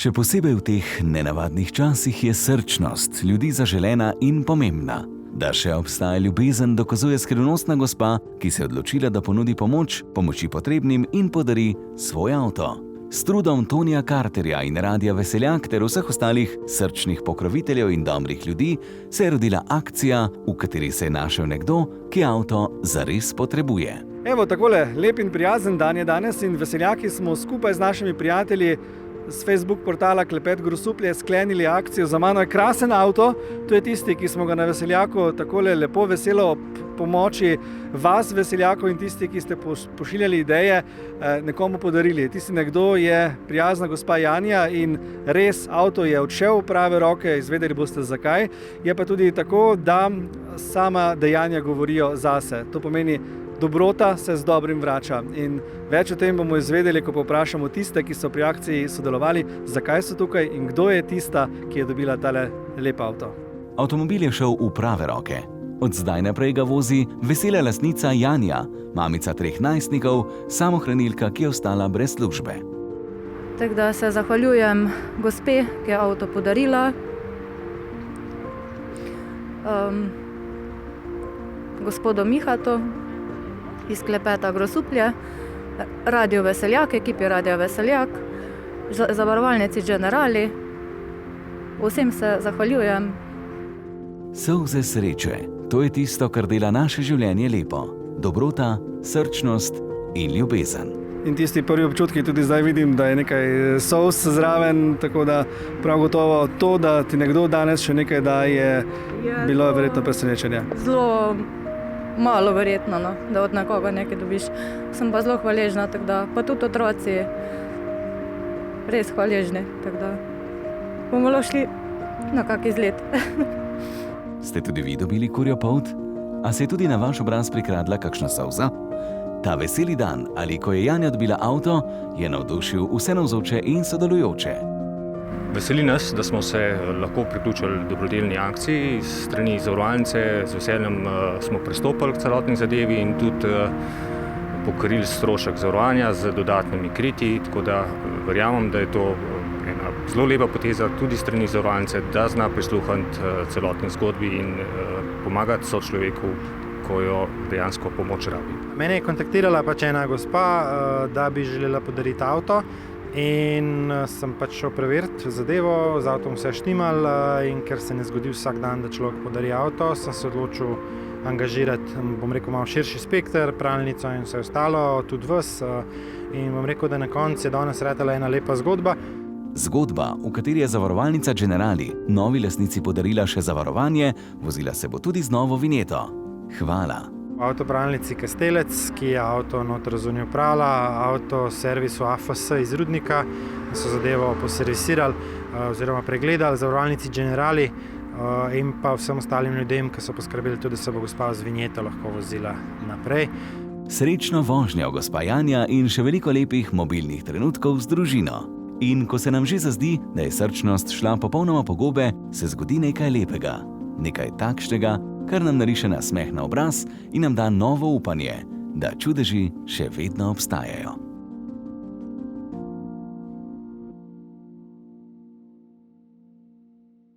Še posebej v teh nenavadnih časih je srčnost ljudi zaželena in pomembna. Da še obstaja ljubezen, dokazuje skrivnostna gospa, ki se je odločila, da ponudi pomoči potrebnim in podari svoj avto. S trudom Tonija Carterja in Radia Veseljak ter vseh ostalih srčnih pokroviteljev in dobrih ljudi se je rodila akcija, v kateri se je našel nekdo, ki avto zares potrebuje. Evo, takole lep in prijazen dan je danes in veseljaki smo skupaj z našimi prijatelji z Facebook portala Klepet Grosuplje sklenili akcijo. Za mano je krasen avto, to je tisti, ki smo ga na Veseljaku takole lepo veselo ob pomoči vas, veseljakov, in tisti, ki ste pošiljali ideje, nekomu podarili. Tisti nekdo je prijazna gospa Janja in res avto je odšel v prave roke, izvedeli boste zakaj. Je pa tudi tako, da sama dejanja govorijo zase. To pomeni, dobrota se z dobrim vrača. In več o tem bomo izvedeli, ko povprašamo tiste, ki so pri akciji sodelovali, zakaj so tukaj in kdo je tista, ki je dobila tale lep avto. Avtomobil je šel v prave roke. Od zdaj naprej ga vozi vesela lastnica Janja, mamica 3 najstnikov, samohranilka, ki je ostala brez službe. Tako da se zahvaljujem gospe, ki je avto podarila. Gospodu Mihatu iz Klepeta Grosuplje, Radio Veseljak, ekipi Radio Veseljak, zavarovalnici Generali. Vsem se zahvaljujem. Solze sreče. To je tisto, kar dela naše življenje lepo. Dobrota, srčnost in ljubezen. In tisti prvi občutki, tudi zdaj vidim, da je nekaj solz zraven, tako da prav gotovo to, da ti nekdo danes še nekaj da, je bilo verjetno presenečenje. Zelo malo verjetno, no, da od nekoga nekaj dobiš. Sem pa zelo hvaležna, tako da, pa tudi otroci res hvaležni, tako da bomo šli na kak izlet. Ste tudi vi dobili kurjo polt? A se je tudi na vaš obraz prikradla kakšna solza? Ta veseli dan, ali ko je Janja dobila avto, je navdušil vse navzoče in sodelujoče. Veseli nas, da smo se lahko priključili dobrodelni akciji s strani zavarovalnice. Z veseljem smo pristopili k celotni zadevi in tudi pokrili strošek zavarovanja z dodatnimi kritji, tako da verjamem, da je to ena zelo lepa poteza tudi s strani zavarovalnice, da zna prisluhniti celotni zgodbi in pomagati sočloveku, ko jo dejansko pomoč rabi. Mene je kontaktirala pač ena gospa, da bi želela podariti avto, in sem pač šel preveriti zadevo, z avtom vse štimal, in ker se ne zgodi vsak dan, da človek podari avto, sem se odločil angažirati, bom rekel, malo širši spekter, pralnico in vse ostalo, tudi vas, in bom rekel, da na koncu je danes ratala ena lepa zgodba. Zgodba, v kateri je zavarovalnica Generali novi lastnici podarila še zavarovanje, vozila se bo tudi z novo vinjeto. Hvala. V avtopralnici Kastelec, ki je avto noter zunaj prala, avto servisu AFS iz Rudnika, so zadevo poservisirali oziroma pregledali, zavarovalnici Generali in pa vsem ostalim ljudem, ki so poskrbeli tudi, da se bo gospa z vinjeto lahko vozila naprej. Srečno vožnjo, gospa Janja, in še veliko lepih mobilnih trenutkov z družino. In ko se nam že zazdi, da je srčnost šla popolnoma po gobe, se zgodi nekaj lepega. Nekaj takšnega, kar nam nariše nasmeh na obraz in nam da novo upanje, da čudeži še vedno obstajajo.